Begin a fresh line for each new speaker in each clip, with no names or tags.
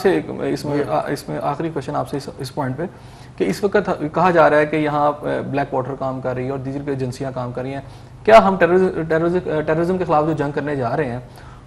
سے اس میں آخری کوشچن آپ سے اس پوائنٹ پہ کہ اس وقت کہا جا رہا ہے کہ یہاں بلیک واٹر کام کر رہی ہے اور دیگر ایجنسیاں کام کر رہی ہیں، کیا ہم ٹیررزم کے خلاف جو جنگ کرنے جا رہے ہیں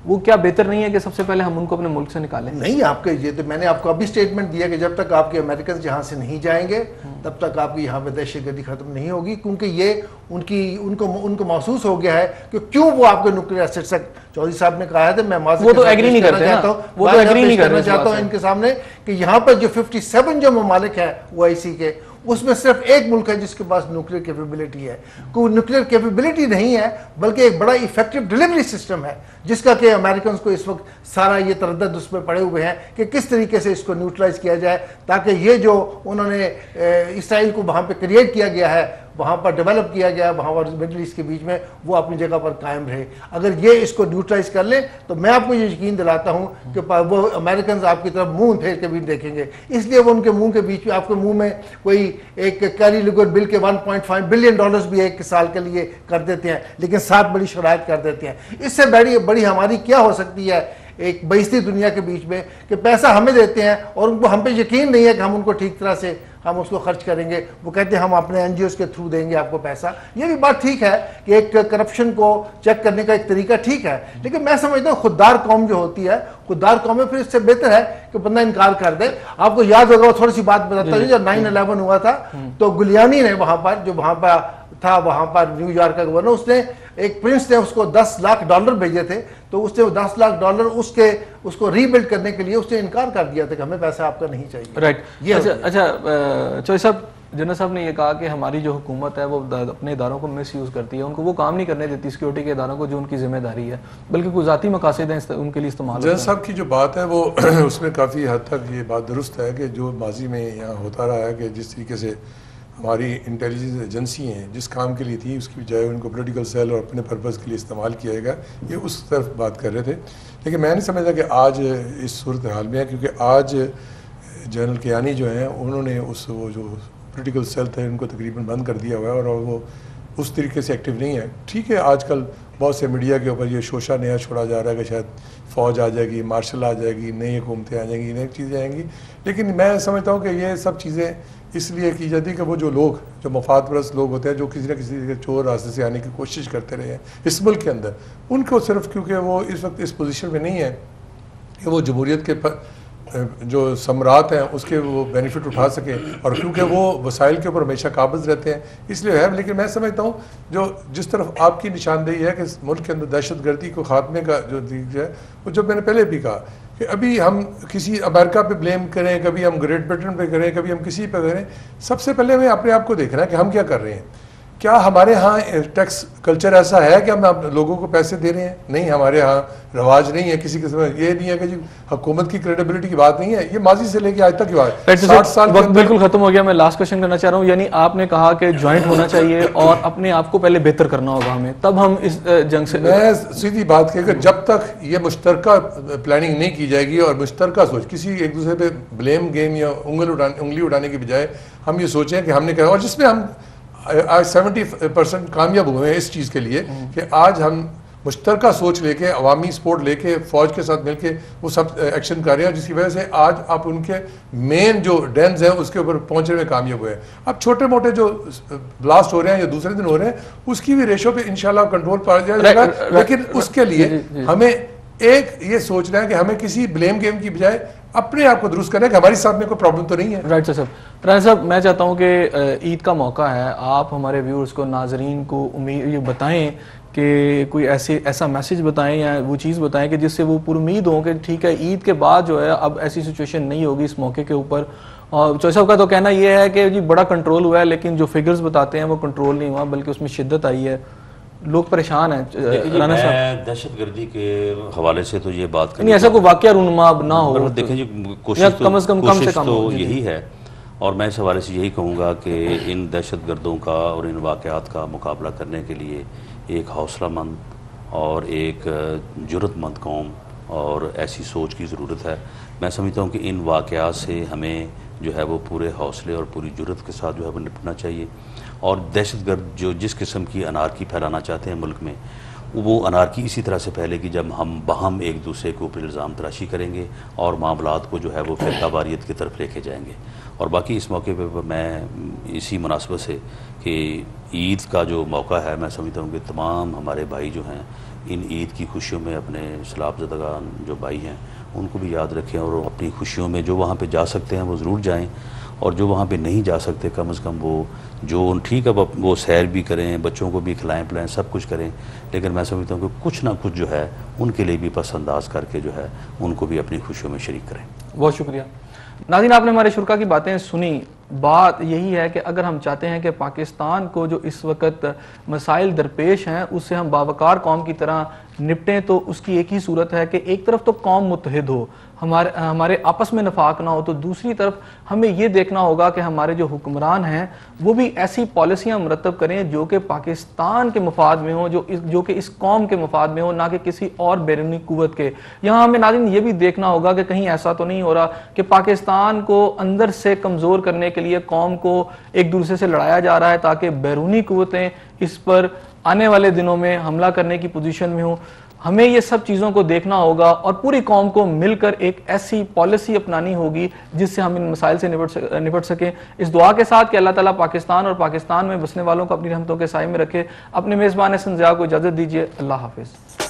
وہ کیا بہتر نہیں ہے کہ سب سے پہلے ہم ان کو اپنے ملک سے نکالیں؟
نہیں، آپ کے یہ تو میں نے آپ کو ابھی اسٹیٹمنٹ دیا کہ جب تک آپ کے امریکنز یہاں سے نہیں جائیں گے تب تک آپ کی یہاں پہ دہشت گردی ختم نہیں ہوگی، کیونکہ یہ ان کو محسوس ہو گیا ہے کہ کیوں وہ آپ کے نیوکلیئر ایسٹس چودھری صاحب نے کہا ہے، میں
وہ تو ایگری نہیں کرتے نا، وہ تو ایگری نہیں کرنا
چاہتا ہوں ان کے سامنے کہ یہاں پر جو 57 جو ممالک ہیں OIC کے، اس میں صرف ایک ملک ہے جس کے پاس نیوکلیئر کیپیبلٹی ہے، کوئی نیوکلیئر کیپیبلٹی نہیں ہے بلکہ ایک بڑا ایفیکٹو ڈیلیوری سسٹم ہے جس کا کہ امریکنز کو اس وقت سارا یہ تردد اس پہ پڑے ہوئے ہیں کہ کس طریقے سے اس کو نیوٹرلائز کیا جائے تاکہ یہ جو انہوں نے اسرائیل کو وہاں پہ کریٹ کیا گیا ہے، وہاں پر ڈیولپ کیا گیا وہاں اور مڈل ایسٹ کے بیچ میں، وہ اپنی جگہ پر قائم رہے۔ اگر یہ اس کو نیوٹرلائز کر لیں تو میں آپ کو یہ یقین دلاتا ہوں کہ وہ امریکنز آپ کی طرف منہ پھیر کے بھی دیکھیں گے، اس لیے وہ ان کے منہ کے بیچ میں آپ کے منہ میں کوئی ایک کیری لیگوڈ بل کے $1.5 بلین بھی ایک سال کے لیے کر دیتے ہیں، لیکن 7 بڑی شرائط کر دیتے ہیں۔ اس سے بڑی ہماری کیا ہو سکتی ہے ایک بیستی دنیا کے بیچ میں کہ پیسہ ہمیں دیتے ہیں اور ان کو ہم پہ یقین نہیں ہے کہ ہم ان کو ٹھیک طرح سے ہم اس کو خرچ کریں گے، وہ کہتے ہیں ہم اپنے NGOs کے تھرو دیں گے آپ کو پیسہ۔ یہ بھی بات ٹھیک ہے کہ ایک کرپشن کو چیک کرنے کا ایک طریقہ ٹھیک ہے، لیکن میں سمجھتا ہوں خوددار قوم جو ہوتی ہے، خوددار قوم میں پھر اس سے بہتر ہے کہ بندہ انکار کر دے۔ آپ کو یاد ہوگا تھوڑی سی بات بتاتا ہوں، جب 9/11 ہوا تھا تو گلیانی نے وہاں پر جو وہاں پر تھا، وہاں پر نیو یارک کا گورنر، اس نے ایک پرنس نے اس کو $10 لاکھ بھیجے تھے، تو اس نے $10 لاکھ اس کو ری بلڈ کرنے کے لیے اس نے انکار کر دیا تھا کہ ہمیں پیسہ آپ کا نہیں چاہیے۔
رائٹ۔ اچھا چوہدری صاحب، جنرل صاحب نے یہ کہا کہ ہماری جو حکومت ہے وہ اپنے اداروں کو مس یوز کرتی ہے، ان کو وہ کام نہیں کرنے دیتی سیکورٹی کے اداروں کو جو ان کی ذمہ داری ہے، بلکہ کوئی ذاتی مقاصد ہیں ان کے لیے استعمال۔
جنرل صاحب کی جو بات ہے وہ اس میں کافی حد تک یہ بات درست ہے کہ جو ماضی میں یہاں ہوتا رہا ہے کہ جس طریقے سے ہماری انٹیلیجنس ایجنسی ہیں جس کام کے لیے تھیں اس کی بجائے ان کو پولیٹیکل سیل اور اپنے پرپز کے لیے استعمال کیا گیا، یہ اس طرف بات کر رہے تھے۔ لیکن میں نہیں سمجھتا کہ آج اس صورتحال میں ہے، کیونکہ آج جنرل کیانی جو ہیں انہوں نے وہ جو پولیٹیکل سیل تھے ان کو تقریباً بند کر دیا ہوا ہے اور وہ اس طریقے سے ایکٹیو نہیں ہے۔ ٹھیک ہے، آج کل بہت سے میڈیا کے اوپر یہ شوشہ نیا چھوڑا جا رہا ہے کہ شاید فوج آ جائے گی، مارشل آ جائے گی، نئی حکومتیں آ جائیں گی، نئی چیزیں آئیں گی، لیکن میں سمجھتا ہوں کہ یہ سب چیزیں اس لیے کی جاتی ہے کہ وہ جو لوگ جو مفاد پرست لوگ ہوتے ہیں جو کسی نہ کسی چور راستے سے آنے کی کوشش کرتے رہے ہیں اس ملک کے اندر، ان کو صرف کیونکہ وہ اس وقت اس پوزیشن میں نہیں ہے کہ وہ جمہوریت کے جو ثمرات ہیں اس کے وہ بینیفٹ اٹھا سکیں، اور کیونکہ وہ وسائل کے اوپر ہمیشہ قابض رہتے ہیں اس لیے ہے۔ لیکن میں سمجھتا ہوں جو جس طرف آپ کی نشاندہی ہے کہ ملک کے اندر دہشت گردی کو خاتمے کا جو ہے، وہ جو میں نے پہلے بھی کہا کہ ابھی ہم کسی امریکہ پہ بلیم کریں، کبھی ہم گریٹ برٹن پہ کریں، کبھی ہم کسی پہ کریں، سب سے پہلے ہمیں اپنے آپ کو دیکھنا ہے کہ ہم کیا کر رہے ہیں۔ کیا ہمارے ہاں ٹیکس کلچر ایسا ہے کہ ہم لوگوں کو پیسے دے رہے ہیں؟ نہیں، ہمارے ہاں رواج نہیں ہے کسی قسم، یہ نہیں ہے کہ جی حکومت کی کریڈیبلٹی کی بات نہیں ہے، یہ ماضی سے لے کے آج تک کی بات ہے۔ 60 سال
وقت بالکل ختم ہو گیا، میں لاسٹ کوشچن کرنا چاہ رہا ہوں، یعنی آپ نے کہا کہ جوائنٹ ہونا چاہیے اور اپنے آپ کو پہلے بہتر کرنا ہوگا ہمیں، تب ہم اس جنگ سے۔
میں سیدھی بات کہ جب تک یہ مشترکہ پلاننگ نہیں کی جائے گی اور مشترکہ سوچ، کسی ایک دوسرے پہ بلیم گیم یا انگلی اٹھانے کی بجائے ہم یہ سوچیں کہ ہم نے کہا، اور جس میں ہم آج 70% کامیاب ہوئے ہیں اس چیز کے لیے کہ آج ہم مشترکہ سوچ لے کے، عوامی سپورٹ لے کے، فوج کے ساتھ مل کے وہ سب ایکشن کر رہے ہیں، جس کی وجہ سے آج آپ ان کے مین جو ڈینز ہیں اس کے اوپر پہنچنے میں کامیاب ہوئے ہیں۔ اب چھوٹے موٹے جو بلاسٹ ہو رہے ہیں یا دوسرے دن ہو رہے ہیں اس کی بھی ریشو پہ انشاءاللہ کنٹرول پا جائے گا، لیکن اس کے لیے ہمیں ایک یہ سوچنا ہے کہ ہمیں کسی بلیم گیم کی بجائے اپنے آپ کو درست کرنا ہے کہ ہماری ساتھ میں کوئی پرابلم تو نہیں ہے۔
رائٹ صاحب، رانا صاحب میں چاہتا ہوں کہ عید کا موقع ہے، آپ ہمارے ویورز کو، ناظرین کو یہ بتائیں کہ کوئی ایسا میسیج بتائیں یا وہ چیز بتائیں کہ جس سے وہ پوری امید ہوں کہ ٹھیک ہے عید کے بعد جو ہے اب ایسی سچویشن نہیں ہوگی اس موقع کے اوپر۔ اور چوہدری صاحب کا تو کہنا یہ ہے کہ جی بڑا کنٹرول ہوا ہے، لیکن جو فگرز بتاتے ہیں وہ کنٹرول نہیں ہوا بلکہ اس میں شدت آئی ہے، لوگ پریشان ہیں۔ رانا صاحب،
میں دہشت گردی کے حوالے سے تو یہ بات
نہیں ایسا کوئی واقعہ رونما نہ ہو،
دیکھیں جی
کم از کم
تو یہی ہے، اور میں اس حوالے سے یہی کہوں گا کہ ان دہشت گردوں کا اور ان واقعات کا مقابلہ کرنے کے لیے ایک حوصلہ مند اور ایک جرأت مند قوم اور ایسی سوچ کی ضرورت ہے۔ میں سمجھتا ہوں کہ ان واقعات سے ہمیں جو ہے وہ پورے حوصلے اور پوری جرأت کے ساتھ جو ہے وہ نپٹنا چاہیے، اور دہشت گرد جو جس قسم کی انارکی پھیلانا چاہتے ہیں ملک میں وہ انارکی اسی طرح سے پہلے کی جب ہم باہم ایک دوسرے کے اوپر الزام تراشی کریں گے اور معاملات کو جو ہے وہ فرقہ واریت کی طرف لے کے جائیں گے. اور باقی اس موقع پہ میں اسی مناسبت سے کہ عید کا جو موقع ہے میں سمجھتا ہوں کہ تمام ہمارے بھائی جو ہیں ان عید کی خوشیوں میں اپنے سلاب زدگان جو بھائی ہیں ان کو بھی یاد رکھیں اور اپنی خوشیوں میں جو وہاں پہ جا سکتے ہیں وہ ضرور جائیں, اور جو وہاں پہ نہیں جا سکتے کم از کم وہ جو ٹھیک ہے وہ سیر بھی کریں, بچوں کو بھی کھلائیں پلائیں, سب کچھ کریں, لیکن میں سمجھتا ہوں کہ کچھ نہ کچھ جو ہے ان کے لیے بھی پس انداز کر کے جو ہے ان کو بھی اپنی خوشیوں میں شریک کریں.
بہت شکریہ. ناظرین, آپ نے ہمارے شرکا کی باتیں سنی. بات یہی ہے کہ اگر ہم چاہتے ہیں کہ پاکستان کو جو اس وقت مسائل درپیش ہیں اس سے ہم باوقار قوم کی طرح نپٹیں, تو اس کی ایک ہی صورت ہے کہ ایک طرف تو قوم متحد ہو, ہمارے آپس میں نفاق نہ ہو, تو دوسری طرف ہمیں یہ دیکھنا ہوگا کہ ہمارے جو حکمران ہیں وہ بھی ایسی پالیسیاں مرتب کریں جو کہ پاکستان کے مفاد میں ہوں, جو کہ اس قوم کے مفاد میں ہوں, نہ کہ کسی اور بیرونی قوت کے. یہاں ہمیں ناظرین یہ بھی دیکھنا ہوگا کہ کہیں ایسا تو نہیں ہو رہا کہ پاکستان کو اندر سے کمزور کرنے کے لیے قوم کو ایک دوسرے سے لڑایا جا رہا ہے تاکہ بیرونی قوتیں اس پر آنے والے دنوں میں حملہ کرنے کی پوزیشن میں ہوں. ہمیں یہ سب چیزوں کو دیکھنا ہوگا اور پوری قوم کو مل کر ایک ایسی پالیسی اپنانی ہوگی جس سے ہم ان مسائل سے نپٹ سکیں. اس دعا کے ساتھ کہ اللہ تعالیٰ پاکستان اور پاکستان میں بسنے والوں کو اپنی رحمتوں کے سائے میں رکھے. اپنے میزبان حسن ضیاء کو اجازت دیجیے. اللہ حافظ.